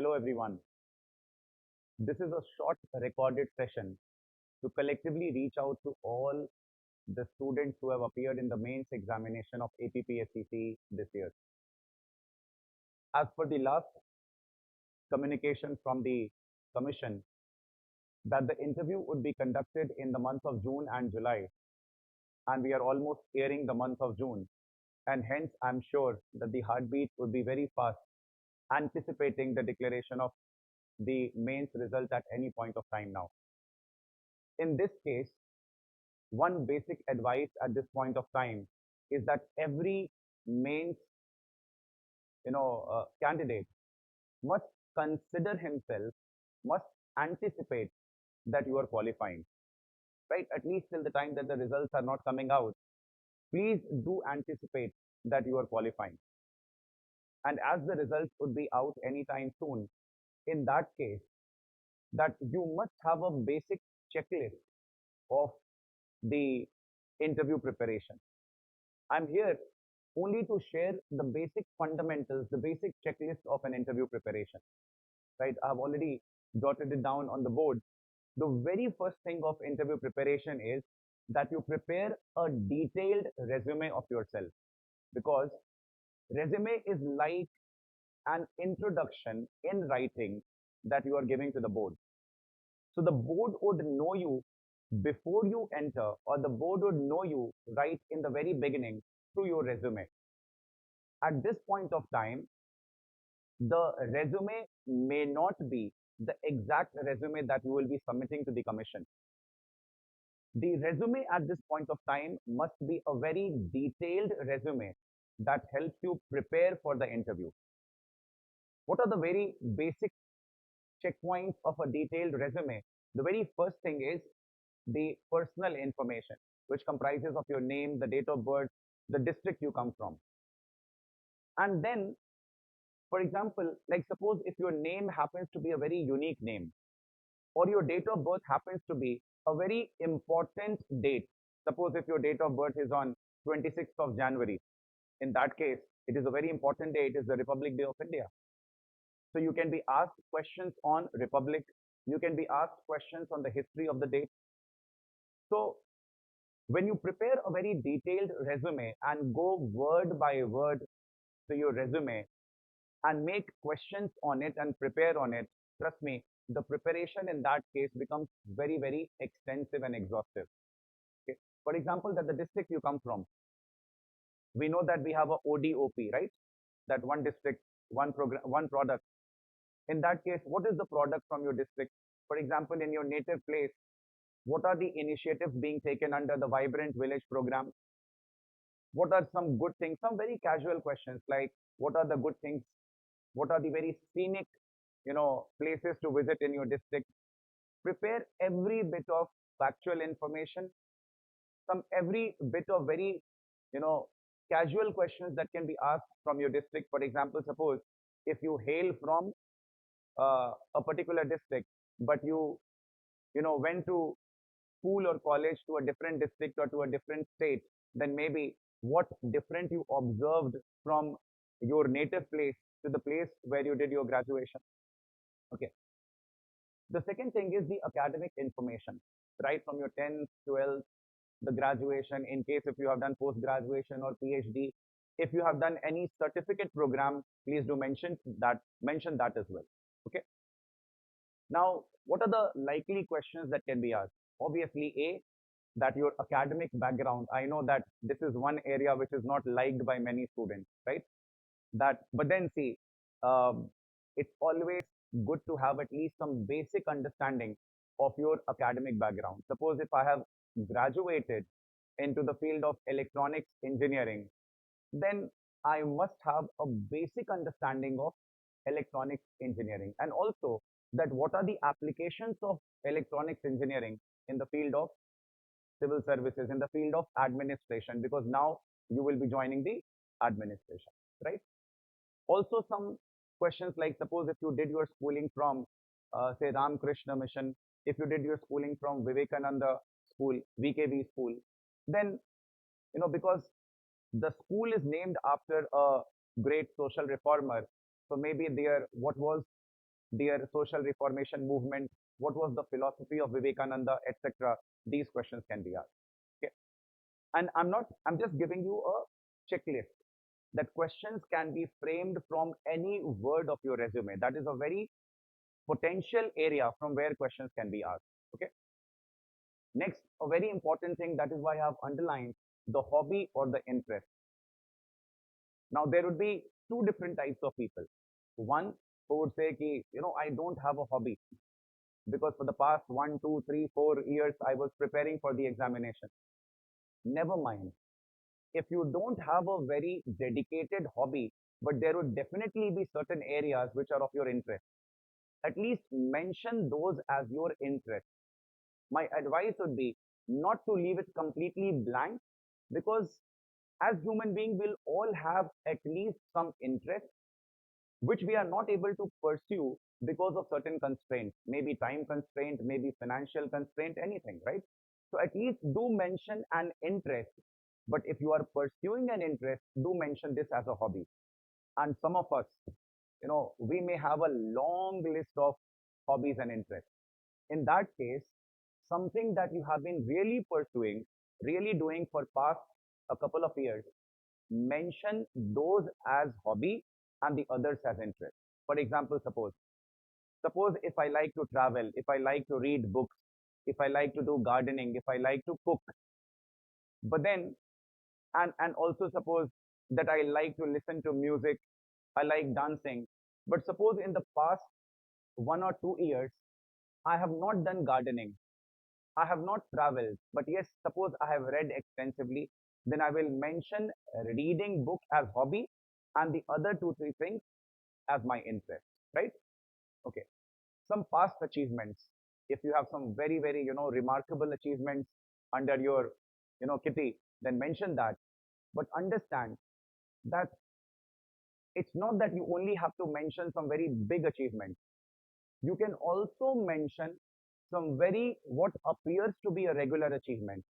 Hello everyone. This is a short recorded session to collectively reach out to all the students who have appeared in the mains examination of APPSCCE this year. As per the last communication from the commission that the interview would be conducted in the month of June and July, and we are almost nearing the month of June, and hence I'm sure that the heartbeat would be very fast, anticipating the declaration of the mains result at any point of time now. In this case, one basic advice at this point of time is that every mains candidate must consider himself, must anticipate that you are qualifying, right? At least till the time that the results are not coming out, please do anticipate that you are qualifying. And as the results would be out anytime soon, in that case, that you must have a basic checklist of the interview preparation. I'm here only to share the basic fundamentals, the basic checklist of an interview preparation, right? I've already jotted it down on the board. The very first thing of interview preparation is that you prepare a detailed resume of yourself, because resume is like an introduction in writing that you are giving to the board. So the board would know you before you enter, or the board would know you right in the very beginning through your resume. At this point of time, the resume may not be the exact resume that you will be submitting to the commission. The resume at this point of time must be a very detailed resume that helps you prepare for the interview. What are the very basic checkpoints of a detailed resume? The very first thing is the personal information, which comprises of your name, the date of birth, the district you come from. And then, for example, like suppose if your name happens to be a very unique name, or your date of birth happens to be a very important date. Suppose if your date of birth is on 26th of January, in that case, it is a very important day. It is the Republic Day of India. So you can be asked questions on Republic. You can be asked questions on the history of the date. So when you prepare a very detailed resume and go word by word to your resume and make questions on it and prepare on it, trust me, the preparation in that case becomes very, very extensive and exhaustive. Okay. For example, that the district you come from, we know that we have a ODOP, right? That one district, one program, one product. In that case, what is the product from your district? For example, in your native place, what are the initiatives being taken under the Vibrant Village program? What are some good things? Some very casual questions like, what are the good things? What are the very scenic, places to visit in your district? Prepare every bit of factual information, some every bit of very, casual questions that can be asked from your district. For example, suppose if you hail from a particular district, but went to school or college to a different district or to a different state, then maybe what different you observed from your native place to the place where you did your graduation. Okay. The second thing is the academic information, right from your 10th, 12th, the graduation, in case if you have done post-graduation or PhD, if you have done any certificate program, please do mention that as well. Okay. Now, what are the likely questions that can be asked? Obviously, A, that your academic background. I know that this is one area which is not liked by many students, right? But then see, it's always good to have at least some basic understanding of your academic background. Suppose if I have graduated into the field of electronics engineering, then I must have a basic understanding of electronics engineering, and also that what are the applications of electronics engineering in the field of civil services, in the field of administration, because now you will be joining the administration, right? Also some questions like, suppose if you did your schooling from say Ramakrishna Mission, if you did your schooling from Vivekananda school, VKV school, then because the school is named after a great social reformer, so maybe there what was their social reformation movement, what was the philosophy of Vivekananda, etc. These questions can be asked. Okay. And I'm just giving you a checklist that questions can be framed from any word of your resume. That is a very potential area from where questions can be asked. Okay. Next, a very important thing, that is why I have underlined the hobby or the interest. Now, there would be two different types of people. One who would say, ki, I don't have a hobby because for the past 1, 2, 3, 4 years, I was preparing for the examination. Never mind. If you don't have a very dedicated hobby, but there would definitely be certain areas which are of your interest, at least mention those as your interest. My advice would be not to leave it completely blank, because as human beings will all have at least some interest which we are not able to pursue because of certain constraints, maybe time constraint, maybe financial constraint, anything, right? So at least do mention an interest. But if you are pursuing an interest, do mention this as a hobby. And some of us, we may have a long list of hobbies and interests. In that case, something that you have been really pursuing, really doing for past a couple of years, mention those as hobby and the others as interest. For example, suppose if I like to travel, if I like to read books, if I like to do gardening, if I like to cook, but then and also suppose that I like to listen to music, I like dancing, but suppose in the past 1 or 2 years I have not done gardening, I have not traveled, but yes, suppose I have read extensively, then I will mention reading book as hobby and the other 2, 3 things as my interest, right? Okay. Some past achievements. If you have some very, very, remarkable achievements under your, kitty, then mention that. But understand that it's not that you only have to mention some very big achievements. You can also mention some very, what appears to be a regular achievement.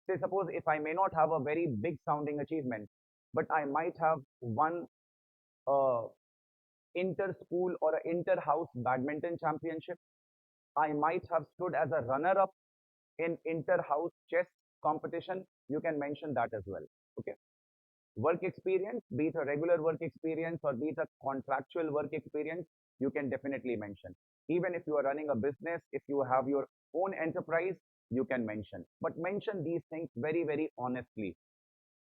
Say, suppose if I may not have a very big sounding achievement, but I might have won a inter-school or a inter-house badminton championship. I might have stood as a runner-up in inter-house chess competition. You can mention that as well. Okay. Work experience, be it a regular work experience or be it a contractual work experience, you can definitely mention. Even if you are running a business, if you have your own enterprise, you can mention. But mention these things very, very honestly.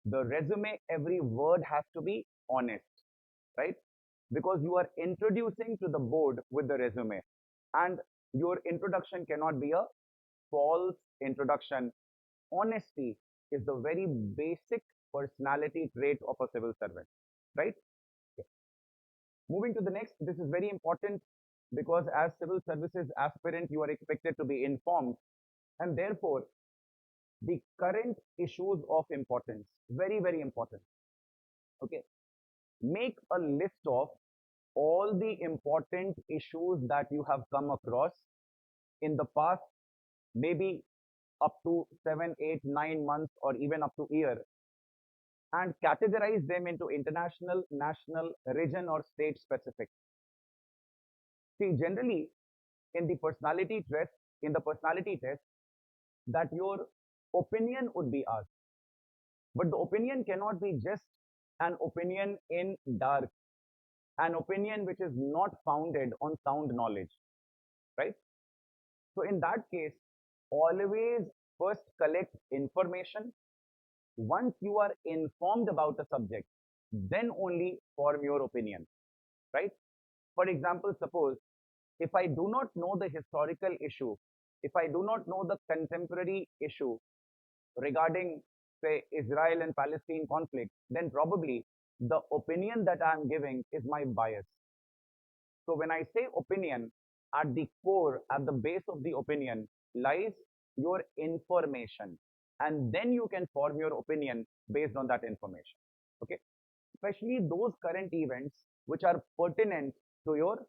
The resume, every word has to be honest, right? Because you are introducing to the board with the resume, and your introduction cannot be a false introduction. Honesty is the very basic personality trait of a civil servant, right? Okay. Moving to the next, this is very important because as civil services aspirant, you are expected to be informed, and therefore the current issues of importance, very, very important. Okay. Make a list of all the important issues that you have come across in the past, maybe up to 7, 8, 9 months, or even up to year, and categorize them into international, national, region, or state specific. See, generally in the personality test, that your opinion would be asked, but the opinion cannot be just an opinion in dark, an opinion which is not founded on sound knowledge, right? So in that case, always first collect information. Once you are informed about a subject, then only form your opinion, right? For example, suppose if I do not know the historical issue, if I do not know the contemporary issue regarding, say, Israel and Palestine conflict, then probably the opinion that I am giving is my bias. So when I say opinion, at the core, at the base of the opinion lies your information. And then you can form your opinion based on that information. Okay. Especially those current events which are pertinent to your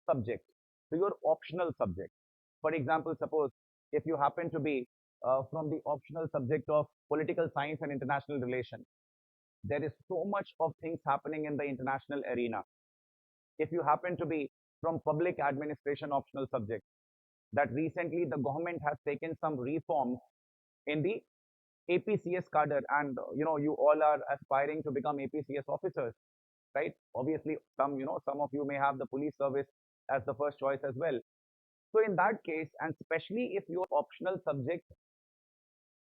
subject, to your optional subject. For example, suppose if you happen to be from the optional subject of political science and international relations, there is so much of things happening in the international arena. If you happen to be from public administration optional subjects, that recently the government has taken some reforms in the APCS cadre, and you all are aspiring to become APCS officers, right? Obviously, some of you may have the police service as the first choice as well. So in that case, and especially if your optional subject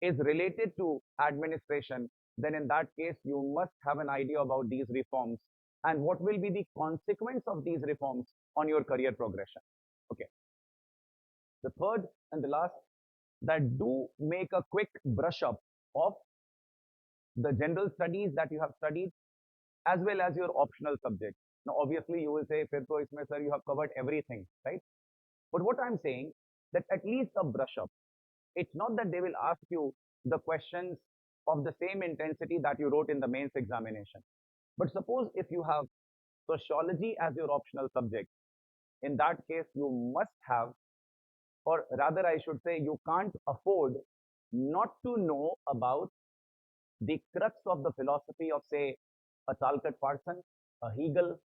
is related to administration, then in that case, you must have an idea about these reforms and what will be the consequence of these reforms on your career progression. Okay. The third and the last, that do make a quick brush up of the general studies that you have studied as well as your optional subjects. Now, obviously, you will say, "Fir to isme, sir, you have covered everything," right? But what I'm saying, that at least a brush up. It's not that they will ask you the questions of the same intensity that you wrote in the mains examination. But suppose if you have sociology as your optional subject, in that case, you must have, or rather, I should say, you can't afford not to know about the crux of the philosophy of, say, a Talcott Parson, a Hegel,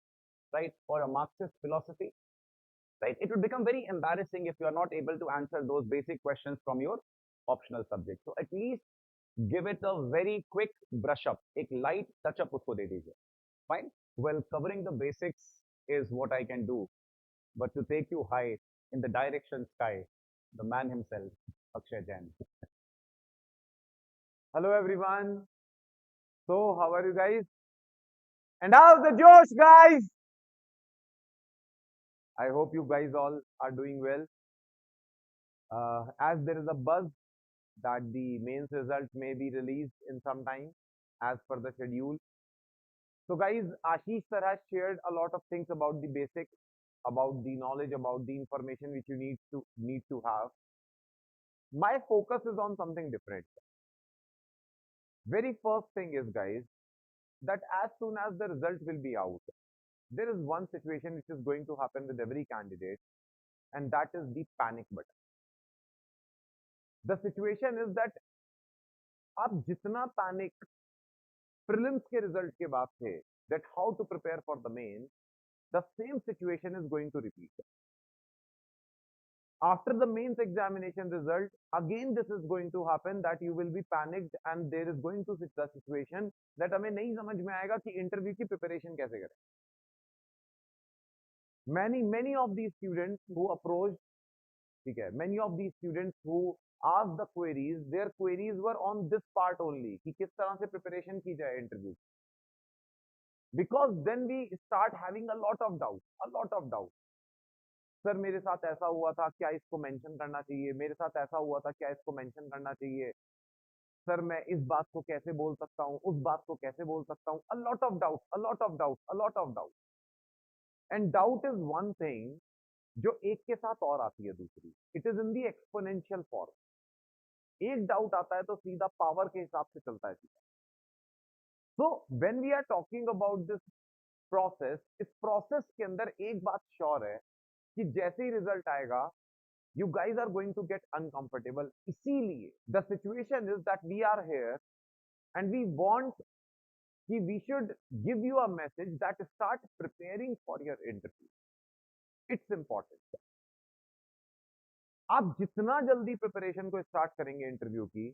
right, or a Marxist philosophy, right? It would become very embarrassing if you are not able to answer those basic questions from your optional subject. So at least give it a very quick brush up, एक light touch up उसको दे दीजिए. Fine. Well, covering the basics is what I can do, but to take you high in the direction sky, the man himself, Akshay Jain. Hello everyone. So how are you guys? And how's the Josh guys? I hope you guys all are doing well. As there is a buzz that the mains result may be released in some time as per the schedule. So guys, Ashish sir has shared a lot of things about the basics, about the knowledge, about the information which you need to have. My focus is on something different. Very first thing is, guys, that as soon as the result will be out, there is one situation which is going to happen with every candidate, and that is the panic button. The situation is that आप जितना panic prelims के result के बाद थे, that how to prepare for the main, the same situation is going to repeat. After the mains examination result, again this is going to happen, that you will be panicked and there is going to be the situation that हमें नहीं समझ में आएगा कि interview की preparation कैसे करें. Many of these students who approached, ठीक है, many of these students who asked the queries, their queries were on this part only, कि किस तरह से preparation की जाए interview. Because then we start having a lot of doubt. Sir मेरे साथ ऐसा हुआ था, क्या इसको मेंशन करना चाहिए? मेरे साथ ऐसा हुआ था, क्या इसको मेंशन करना चाहिए? सर मैं इस बात को कैसे बोल सकता हूँ, उस बात को कैसे बोल सकता हूँ? A lot of doubt, a lot of doubt, a lot of doubt. And doubt is one thing जो एक के साथ और आती है दूसरी. It is in the exponential form. एक डाउट आता है तो सीधा पावर के हिसाब से चलता है सीधा. So when we are talking about this process, इस process के अंदर एक बात श्योर है कि जैसे ही रिजल्ट आएगा, you guys are going to get uncomfortable. इसीलिए the situation is that we are here and we want कि we should give you a message that start preparing for your interview. It's important. आप जितना जल्दी preparation को start करेंगे interview की,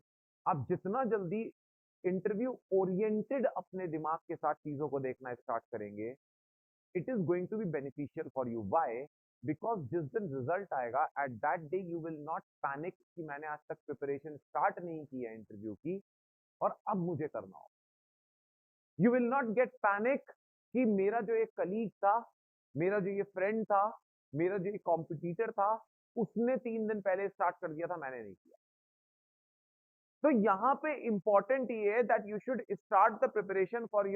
आप जितना जल्दी इंटरव्यू ओरिएंटेड अपने दिमाग के साथ चीजों को देखना स्टार्ट करेंगे, it is going to be beneficial for you. Why? Because जिस दिन रिजल्ट आएगा, at that day you will not panic कि मैंने आज तक प्रिपरेशन स्टार्ट नहीं की है इंटरव्यू की और अब मुझे करना हो. You will not get panic कि मेरा जो एक कलीग था, मेरा जो ये फ्रेंड था, मेरा जो ये कॉम्पिटिटर था, उसने 3 दिन पहले स्टार्ट कर दिया था, मैंने नहीं किया. तो यहां पे इंपॉर्टेंट ये है that you should start the preparation for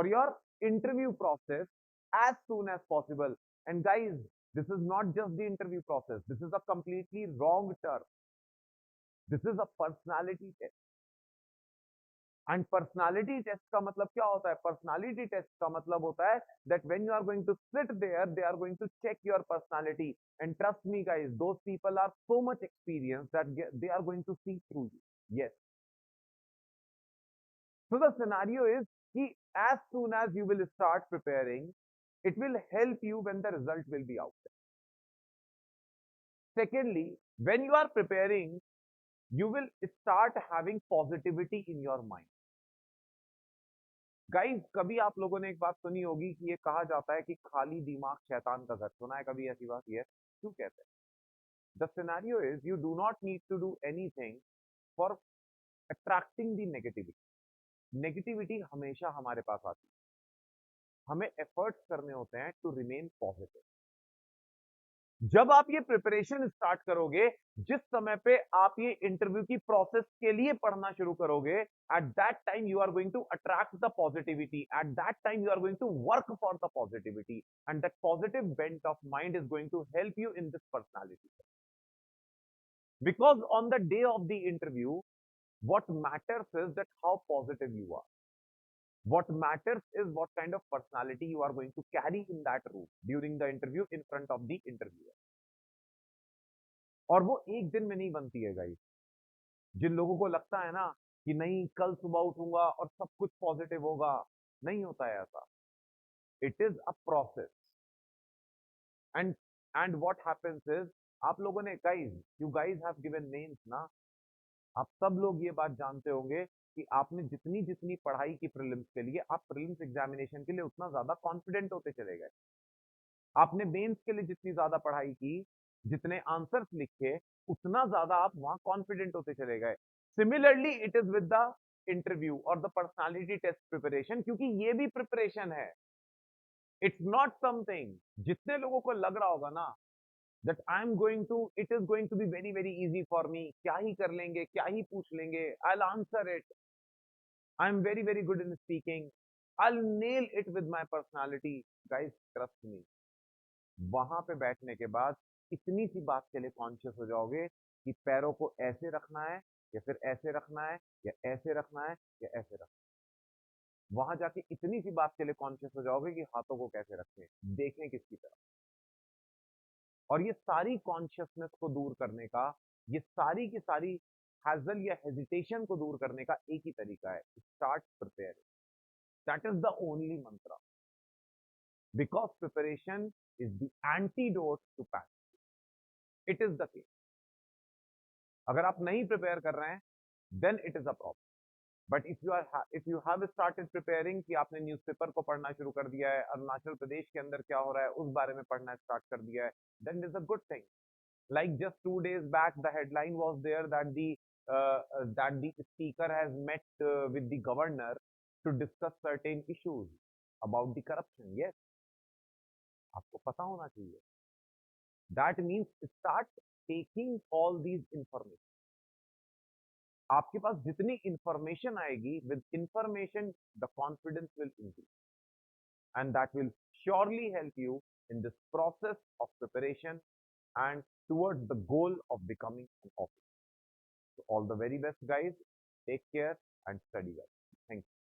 your interview process as soon as possible. And guys, this is not just the interview process. This is a completely wrong term. This is a personality test. And personality test का मतलब क्या होता है? Personality test का मतलब होता है that when you are going to sit there, they are going to check your personality. And trust me guys, those people are so much experienced that they are going to see through you. Yes. So the scenario is कि as soon as you will start preparing, It will help you when the result will be out. Secondly, when you are preparing, you will start having positivity in your mind. Guys, कभी आप लोगों ने एक बात सुनी होगी कि ये कहा जाता है कि खाली दिमाग शैतान का घर। सुना है कभी ऐसी बात? ये क्यों कहते हैं? The scenario is you do not need to do anything for attracting the negativity. Negativity हमेशा हमारे पास आती है, हमें एफर्ट्स करने होते हैं टू रिमेन पॉजिटिव। जब आप ये प्रिपरेशन स्टार्ट करोगे, जिस समय पे आप ये इंटरव्यू की प्रोसेस के लिए पढ़ना शुरू करोगे, at that time you are going to attract the positivity, at that time you are going to work for the positivity, and that positive bent of mind is going to help you in this personality. Because on the day of the interview, what matters is that how positive you are. What matters is what kind of personality you are going to carry in that room during the interview in front of the interviewer. और वो एक दिन में नहीं बनती है guys. जिन लोगों को लगता है ना कि नहीं कल सुबह उठूंगा और सब कुछ पॉजिटिव होगा, नहीं होता है ऐसा। It is a process. And and what happens is, आप लोगों ने guys, you guys have given mains ना, आप सब लोग ये बात जानते होंगे कि आपने जितनी जितनी पढ़ाई की प्रीलिम्स के लिए, आप प्रीलिम्स एग्जामिनेशन के लिए उतना ज्यादा कॉन्फिडेंट होते चले गए। आपने मेंस के लिए जितनी ज्यादा पढ़ाई की, जितने आंसर्स लिखे, उतना ज्यादा आप वहां कॉन्फिडेंट होते चले गए। Similarly it is with the interview और द पर्सनालिटी टेस्ट प्रिपरेशन, क्योंकि ये भी प्रिपरेशन है। इट्स नॉट समथिंग, जितने लोगों को लग रहा होगा ना that I'm going to, it is going to be very very easy for me, क्या ही कर लेंगे, क्या ही पूछ लेंगे, I'll answer it, I'm very very good in speaking, I'll nail it with my personality. Guys, trust me, वहां पे बैठने के बाद इतनी सी बात के लिए कॉन्शियस हो जाओगे कि पैरों को ऐसे रखना है या फिर ऐसे रखना है या ऐसे रखना है या ऐसे रखना है। वहां जाके इतनी सी बात के लिए कॉन्शियस हो जाओगे कि हाथों को कैसे रखें, देखें किसकी तरफ। और ये सारी कॉन्शियसनेस को दूर करने का, ये सारी की सारी हैजल या हेजिटेशन को दूर करने का एक ही तरीका है, start preparing. That is the only mantra, because preparation is the antidote to panic. It is the case. अगर आप नहीं प्रिपेयर कर रहे हैं, then it is a problem. But if you have started preparing, कि आपने न्यूज़पेपर को पढ़ना शुरू कर दिया है, अरुणाचल प्रदेश के अंदर क्या हो रहा है उस बारे में पढ़ना स्टार्ट कर दिया है, then it is a good thing. Like just 2 days back, the headline was there that the speaker has met with the governor to discuss certain issues about the corruption. Yes, आपको पता होना चाहिए। That means start taking all these information. आपके पास जितनी information आएगी, with information the confidence will increase, and that will surely help you in this process of preparation and towards the goal of becoming an officer. So all the very best, guys. Take care and study well. Thank you.